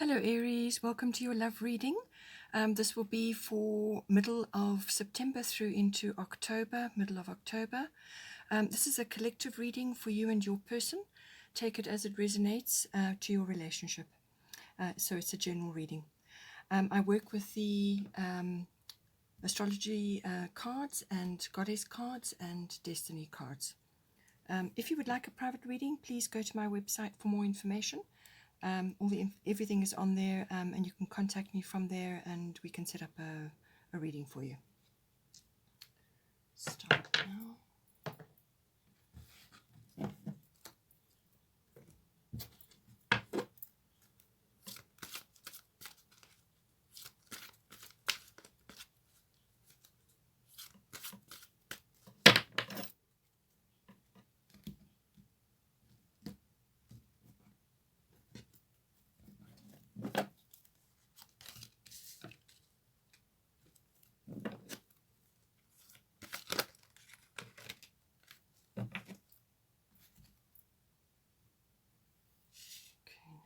Hello Aries, welcome to your love reading. This will be for middle of September through into October, middle of October. This is a collective reading for you and your person. Take it as it resonates to your relationship. So it's a general reading. I work with the astrology cards and goddess cards and destiny cards. If you would like a private reading, please go to my website for more information. Everything is on there, and you can contact me from there, and we can set up a reading for you. Start now.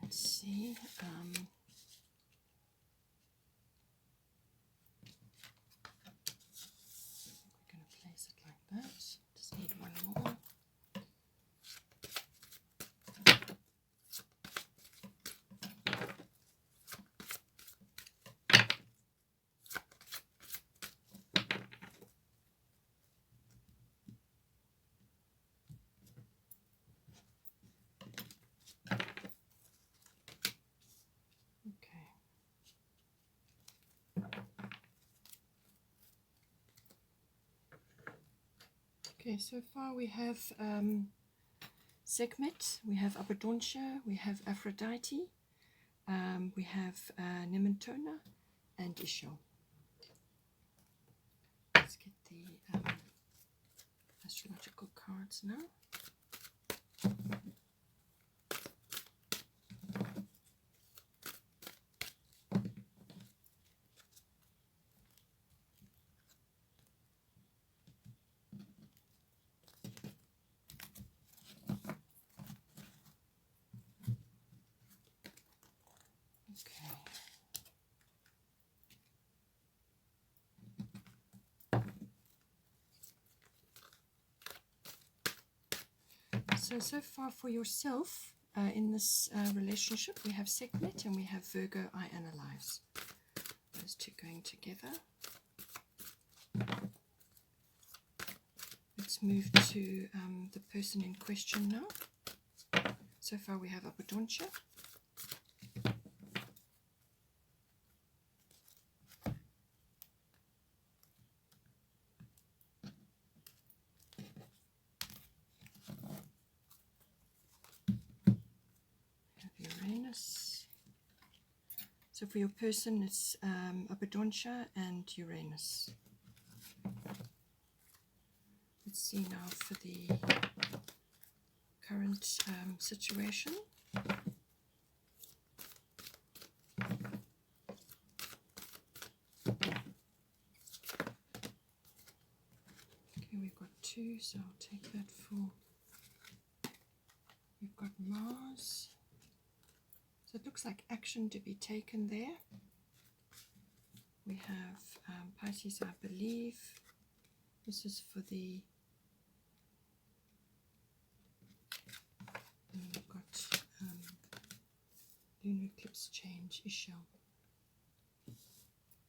Let's see. We're going to place it like that. Just need one more. Okay, so far we have Sekhmet, we have Abundantia, we have Aphrodite, we have Nementona, and Ishel. Let's get the astrological cards now. So far for yourself, in this relationship, we have Sekhmet and we have Virgo, I analyze. Those two going together. Let's move to the person in question now. So far we have Abundantia. Uranus. So for your person, it's Abundantia and Uranus. Let's see now for the current situation. Okay, we've got two, so I'll take that for. We've got Mars. So it looks like action to be taken there. We have Pisces, I believe. This is for the. And we've got lunar eclipse change, Ishel.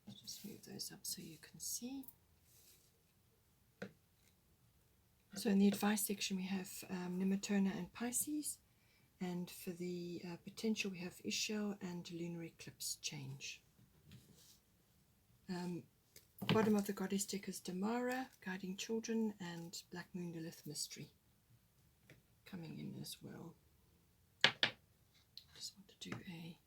Let's just move those up so you can see. So in the advice section we have Nementona and Pisces, and for the potential we have Ishel and lunar eclipse change. Bottom of the goddess deck is Damara, guiding children, and Black Moon mystery coming in as well. Just want to do a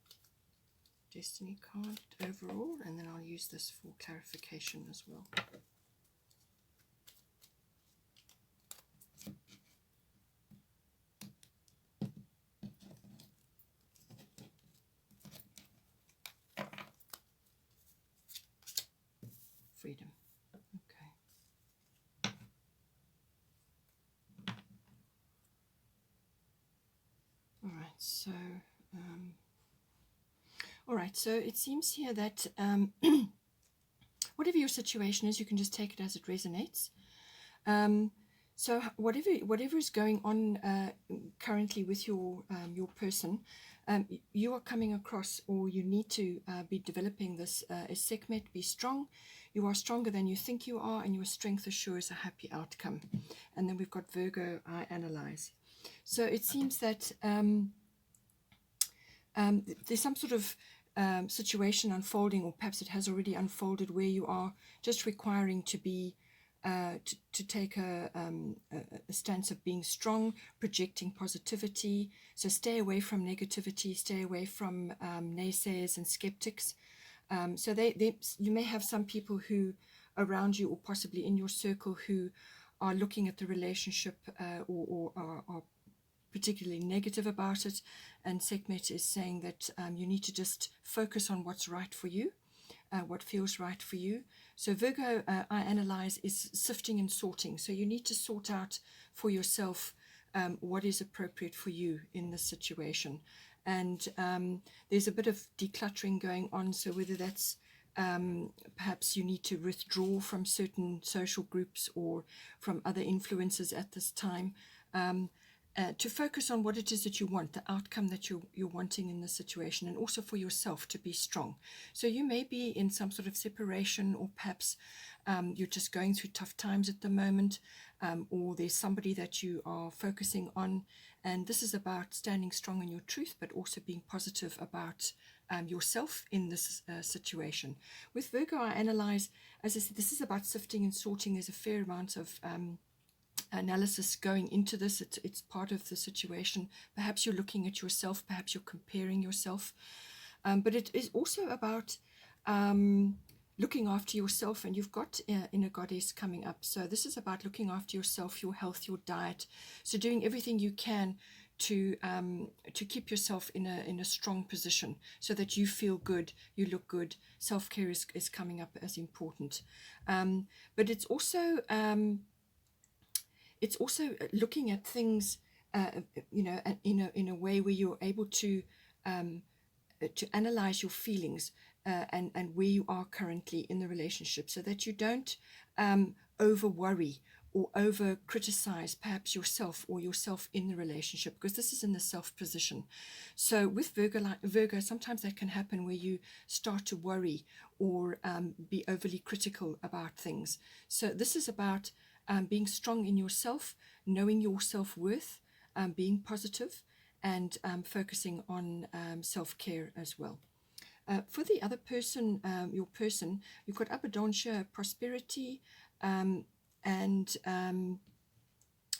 destiny card overall, and then I'll use this for clarification as well. Freedom. Okay. All right, so All right, so it seems here that whatever your situation is, you can just take it as it resonates. So whatever is going on currently with your person, you are coming across, or you need to be developing this as Sekhmet. Be strong. You are stronger than you think you are, and your strength assures a happy outcome. And then we've got Virgo, I analyze. So it seems that there's some sort of situation unfolding, or perhaps it has already unfolded, where you are just requiring to be to take a stance of being strong, projecting positivity. So stay away from negativity, stay away from naysayers and skeptics. So you may have some people who around you, or possibly in your circle, who are looking at the relationship or are particularly negative about it. And Sekhmet is saying that you need to just focus on what's right for you, what feels right for you. So Virgo, I analyze, is sifting and sorting. So you need to sort out for yourself what is appropriate for you in this situation. And there's a bit of decluttering going on. So whether that's perhaps you need to withdraw from certain social groups or from other influences at this time, to focus on what it is that you want, the outcome that you're wanting in this situation, and also for yourself to be strong. So you may be in some sort of separation, or perhaps you're just going through tough times at the moment, or there's somebody that you are focusing on, and this is about standing strong in your truth, but also being positive about yourself in this situation. With Virgo, I analyze, as I said, this is about sifting and sorting. There's a fair amount of analysis going into this. It's part of the situation. Perhaps you're looking at yourself, perhaps you're comparing yourself, but it is also about looking after yourself. And you've got inner goddess coming up, so this is about looking after yourself, your health, your diet. So doing everything you can to keep yourself in a strong position, so that you feel good, you look good. Self-care is coming up as important, but it's also looking at things, in a way where you're able to analyze your feelings and where you are currently in the relationship, so that you don't over worry or over criticize perhaps yourself or yourself in the relationship, because this is in the self position. So with Virgo, sometimes that can happen where you start to worry or be overly critical about things. So this is about being strong in yourself, knowing your self-worth, being positive, and focusing on self-care as well. For the other person, your person, you've got Abundantia, prosperity, and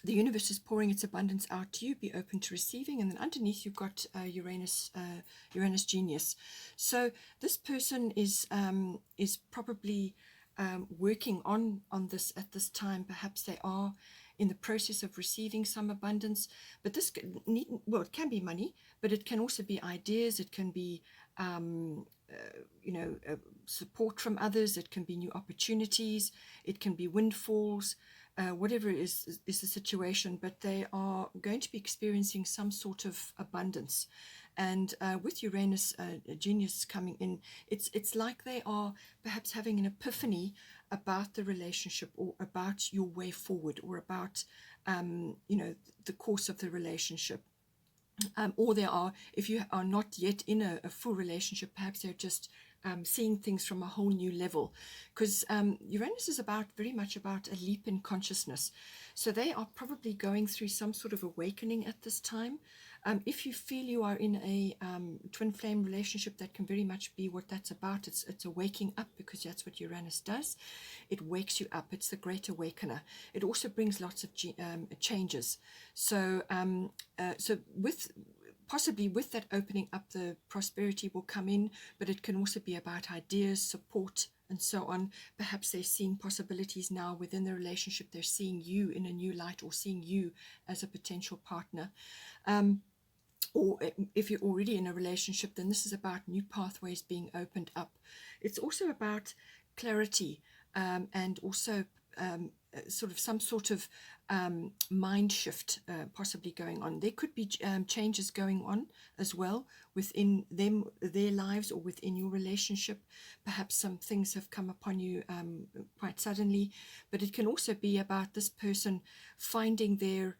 the universe is pouring its abundance out to you. Be open to receiving. And then underneath you've got Uranus genius. So this person is probably working on this at this time. Perhaps they are in the process of receiving some abundance, but this it can be money, but it can also be ideas. It can be support from others. It can be new opportunities. It can be windfalls. Whatever is the situation, but they are going to be experiencing some sort of abundance. And with Uranus genius coming in, it's like they are perhaps having an epiphany about the relationship, or about your way forward, or about the course of the relationship. Or they are, if you are not yet in a full relationship, perhaps they're just seeing things from a whole new level, because Uranus is very much about a leap in consciousness. So they are probably going through some sort of awakening at this time. If you feel you are in a twin flame relationship, that can very much be what that's about. It's a waking up, because that's what Uranus does. It wakes you up. It's the great awakener. It also brings lots of changes. So possibly with that opening up, the prosperity will come in, but it can also be about ideas, support, and so on. Perhaps they're seeing possibilities now within the relationship. They're seeing you in a new light, or seeing you as a potential partner. Or if you're already in a relationship, then this is about new pathways being opened up. It's also about clarity, and also sort of some sort of mind shift possibly going on. There could be changes going on as well within their lives, or within your relationship. Perhaps some things have come upon you quite suddenly, but it can also be about this person finding their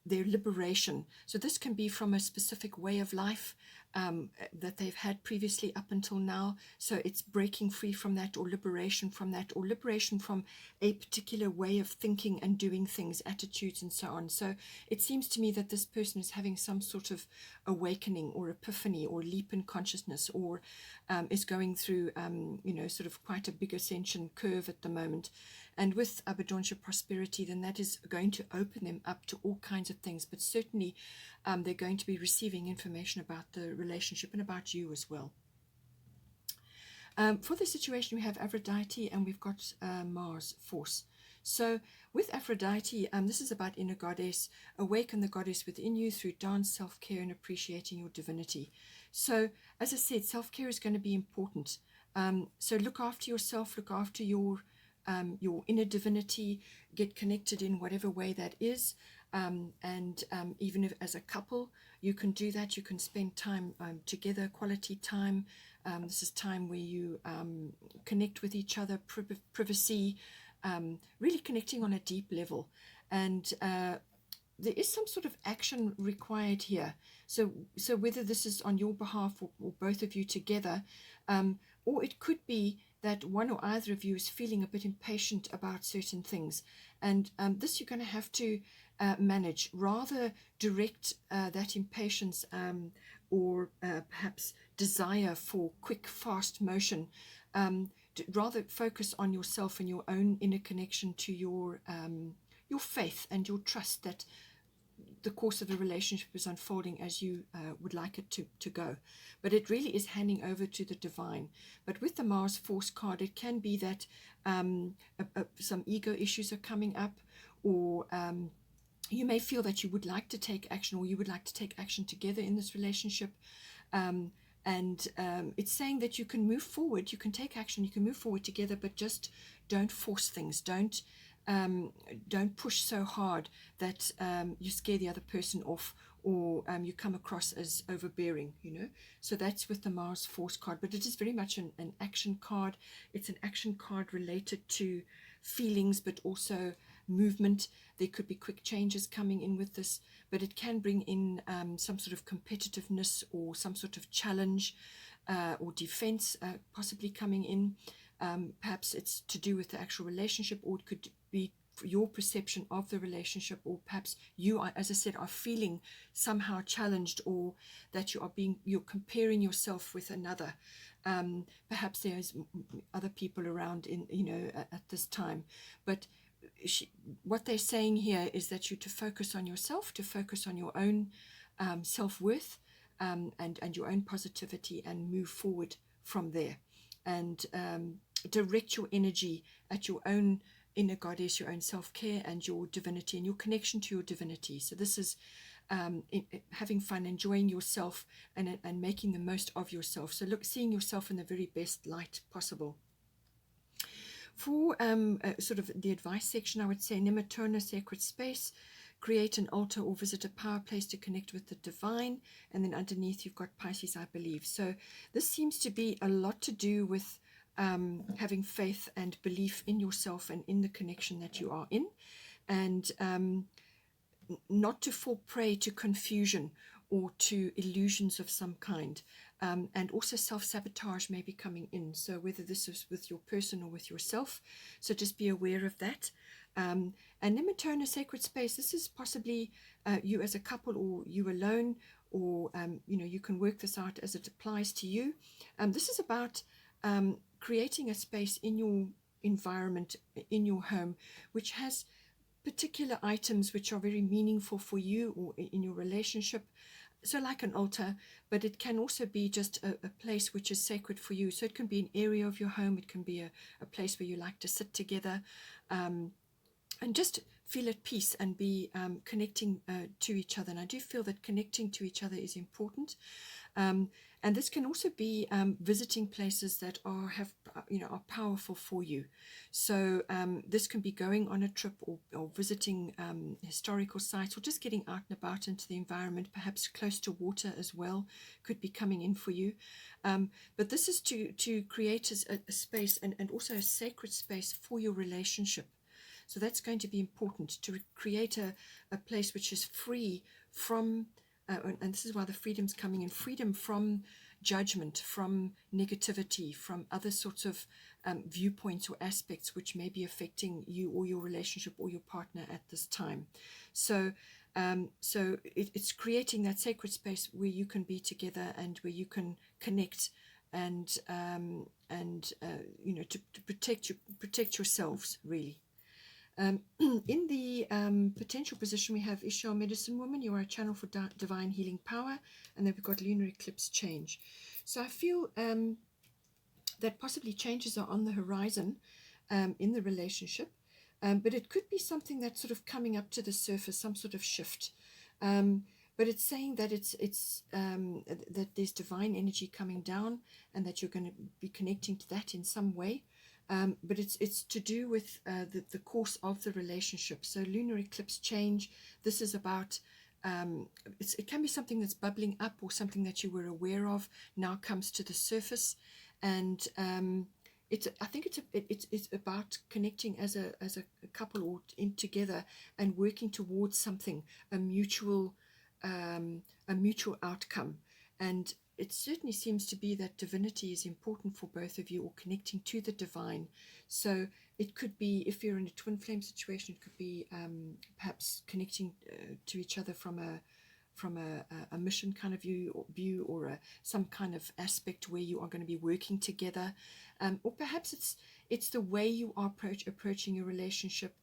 liberation. So this can be from a specific way of life that they've had previously up until now. So it's breaking free from that, or liberation from that, or liberation from a particular way of thinking and doing things, attitudes and so on. So it seems to me that this person is having some sort of awakening or epiphany or leap in consciousness, or is going through, sort of quite a big ascension curve at the moment. And with abundance prosperity, then that is going to open them up to all kinds of things. But certainly they're going to be receiving information about the relationship and about you as well. For the situation, we have Aphrodite and we've got Mars force. So with Aphrodite, this is about inner goddess. Awaken the goddess within you through dance, self-care, and appreciating your divinity. So as I said, self-care is going to be important. So look after yourself, look after your inner divinity, get connected in whatever way that is. And even if as a couple, you can do that. You can spend time together, quality time. This is time where you connect with each other, privacy, really connecting on a deep level. And there is some sort of action required here. So whether this is on your behalf, or both of you together, or it could be that one or either of you is feeling a bit impatient about certain things. And this you're going to have to manage. Rather direct that impatience or perhaps desire for quick, fast motion. Rather focus on yourself and your own inner connection to your faith and your trust that the course of the relationship is unfolding as you would like it to go. But it really is handing over to the divine. But with the Mars force card, it can be that some ego issues are coming up, or you may feel that you would like to take action, or you would like to take action together in this relationship. And it's saying that you can move forward, you can take action, you can move forward together, but just don't force things. Don't push so hard that you scare the other person off, or you come across as overbearing, So that's with the Mars force card. But it is very much an action card. It's an action card related to feelings, but also movement. There could be quick changes coming in with this, but it can bring in some sort of competitiveness, or some sort of challenge or defense possibly coming in. Perhaps it's to do with the actual relationship, or it could be your perception of the relationship, or perhaps you are, as I said, are feeling somehow challenged, or that you're comparing yourself with another. Perhaps there's other people around at this time, but what they're saying here is that you're to focus on yourself, to focus on your own self-worth, and your own positivity, and move forward from there, and direct your energy at your own inner goddess, your own self-care, and your divinity, and your connection to your divinity. So this is having fun, enjoying yourself, and making the most of yourself. So seeing yourself in the very best light possible. For sort of the advice section, I would say Nematona, sacred space, create an altar or visit a power place to connect with the divine. And then underneath you've got Pisces, I believe. So this seems to be a lot to do with having faith and belief in yourself and in the connection that you are in, and not to fall prey to confusion or to illusions of some kind. And also self-sabotage may be coming in, so whether this is with your person or with yourself, so just be aware of that. And Nematona, sacred space, this is possibly you as a couple, or you alone, or you can work this out as it applies to you. This is about creating a space in your environment, in your home, which has particular items which are very meaningful for you or in your relationship. So like an altar, but it can also be just a place which is sacred for you. So it can be an area of your home, it can be a place where you like to sit together, and just feel at peace and be connecting to each other. And I do feel that connecting to each other is important. And And this can also be visiting places that are are powerful for you. So this can be going on a trip, or visiting historical sites, or just getting out and about into the environment, perhaps close to water as well, could be coming in for you. But this is to create a space, and also a sacred space for your relationship. So that's going to be important, to create a place which is free from, and this is why the freedom's coming in, freedom from judgment, from negativity, from other sorts of viewpoints or aspects which may be affecting you or your relationship or your partner at this time. So it's creating that sacred space where you can be together, and where you can connect, and to protect yourselves, really. In the potential position, we have Ishtar Medicine Woman. You are a channel for divine healing power. And then we've got lunar eclipse change. So I feel that possibly changes are on the horizon in the relationship. But it could be something that's sort of coming up to the surface, some sort of shift. But it's saying that that there's divine energy coming down, and that you're going to be connecting to that in some way. But it's to do with the course of the relationship. So lunar eclipse change, this is about, it can be something that's bubbling up, or something that you were aware of now comes to the surface. And I think it's about connecting as a couple, or in together, and working towards something, a mutual outcome. And it certainly seems to be that divinity is important for both of you, or connecting to the divine. So it could be, if you're in a twin flame situation, it could be perhaps connecting to each other from a mission kind of view, or some kind of aspect where you are going to be working together, or perhaps it's the way you are approaching your relationship.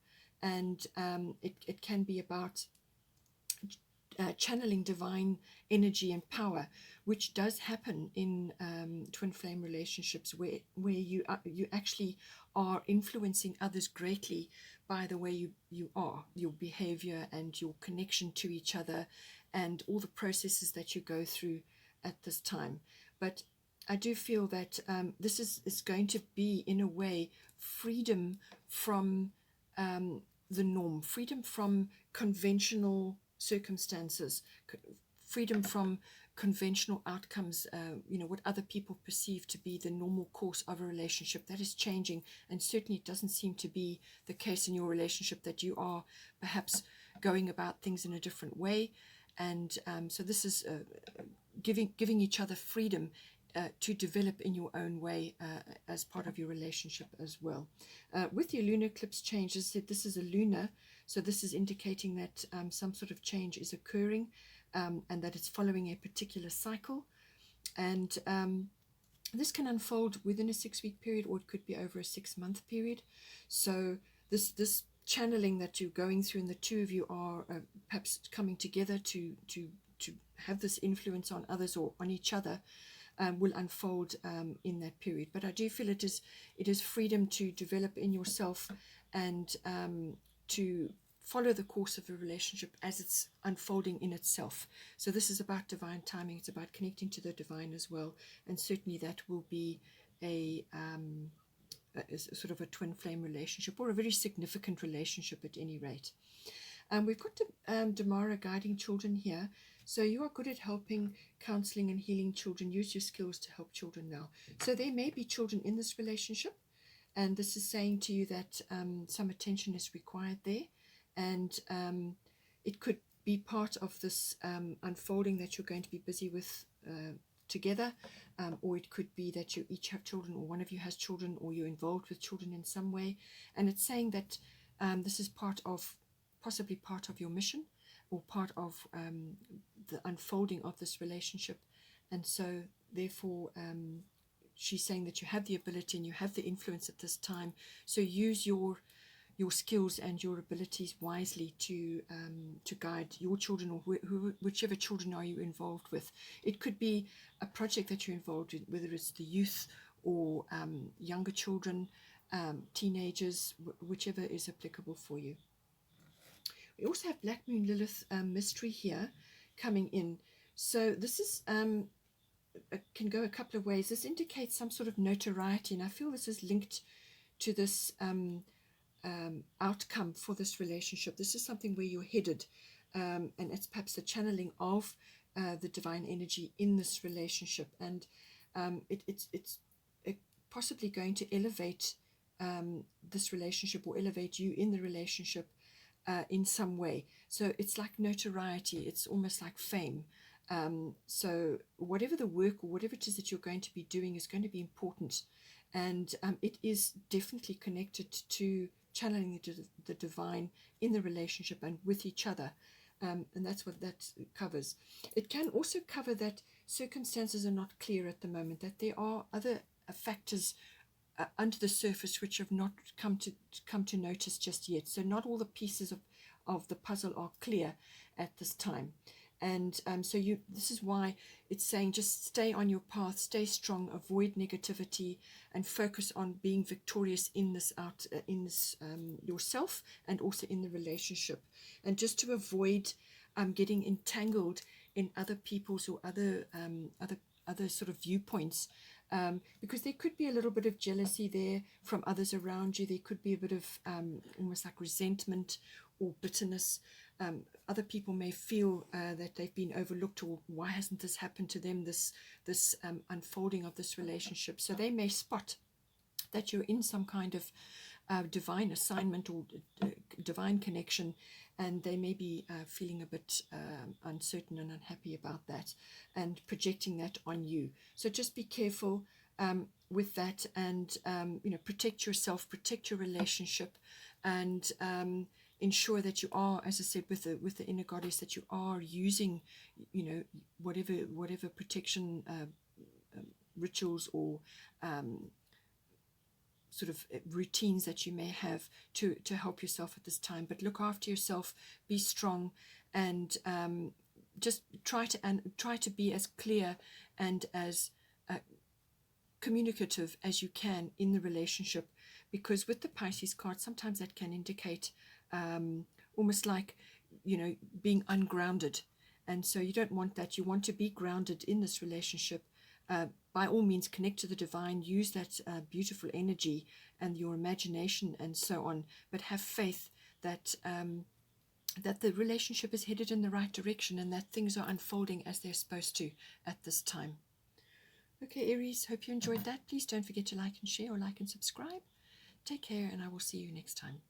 And it can be about channeling divine energy and power, which does happen in twin flame relationships, where you actually are influencing others greatly by the way you are, your behavior, and your connection to each other, and all the processes that you go through at this time. But I do feel that this is going to be, in a way, freedom from the norm, freedom from conventional circumstances, freedom from conventional outcomes, what other people perceive to be the normal course of a relationship. That is changing, and certainly it doesn't seem to be the case in your relationship, that you are perhaps going about things in a different way. And so this is giving each other freedom to develop in your own way as part of your relationship as well. With your lunar eclipse change, as I said, this is a lunar, so this is indicating that some sort of change is occurring, and that it's following a particular cycle. And this can unfold within a 6-week period, or it could be over a 6-month period. So this channeling that you're going through, and the two of you are perhaps coming together to have this influence on others, or on each other, will unfold in that period. But I do feel it is freedom to develop in yourself, and to follow the course of a relationship as it's unfolding in itself. So this is about divine timing. It's about connecting to the divine as well, and certainly that will be a sort of a twin flame relationship, or a very significant relationship at any rate. We've got Damara guiding children here. So you are good at helping, counseling, and healing children. Use your skills to help children now. So there may be children in this relationship, and this is saying to you that some attention is required there. And it could be part of this unfolding that you're going to be busy with together, or it could be that you each have children, or one of you has children, or you're involved with children in some way. And it's saying that this is possibly part of your mission, or part of the unfolding of this relationship. And so therefore she's saying that you have the ability and you have the influence at this time, so use your skills and your abilities wisely to guide your children, or whichever children are you involved with. It could be a project that you're involved in, whether it's the youth or younger children, teenagers, whichever is applicable for you. We also have Black Moon Lilith mystery here coming in. So this is can go a couple of ways. This indicates some sort of notoriety, and I feel this is linked to this outcome for this relationship. This is something where you're headed, and it's perhaps the channeling of the divine energy in this relationship, and it's possibly going to elevate this relationship, or elevate you in the relationship in some way. So it's like notoriety, it's almost like fame. So whatever the work or whatever it is that you're going to be doing is going to be important, and it is definitely connected to channeling the divine in the relationship and with each other. And that's what that covers. It can also cover that circumstances are not clear at the moment, that there are other factors under the surface which have not come to notice just yet. So not all the pieces of the puzzle are clear at this time. And so this is why it's saying just stay on your path, stay strong, avoid negativity, and focus on being victorious in this yourself, and also in the relationship, and just to avoid getting entangled in other people's or other sort of viewpoints, because there could be a little bit of jealousy there from others around you. There could be a bit of almost like resentment or bitterness. Other people may feel that they've been overlooked, or why hasn't this happened to them, this unfolding of this relationship. So they may spot that you're in some kind of divine assignment or divine connection, and they may be feeling a bit uncertain and unhappy about that, and projecting that on you. So just be careful with that, and protect yourself, protect your relationship, and ensure that you are, as I said, with the inner goddess, that you are using whatever protection rituals or sort of routines that you may have to help yourself at this time. But look after yourself, be strong, and just try to be as clear and as communicative as you can in the relationship, because with the Pisces card, sometimes that can indicate almost like being ungrounded, and so you don't want that. You want to be grounded in this relationship. By all means, connect to the divine, use that beautiful energy and your imagination and so on, but have faith that that the relationship is headed in the right direction, and that things are unfolding as they're supposed to at this time. Okay, Aries, hope you enjoyed that. Please don't forget to like and share, or like and subscribe. Take care, and I will see you next time.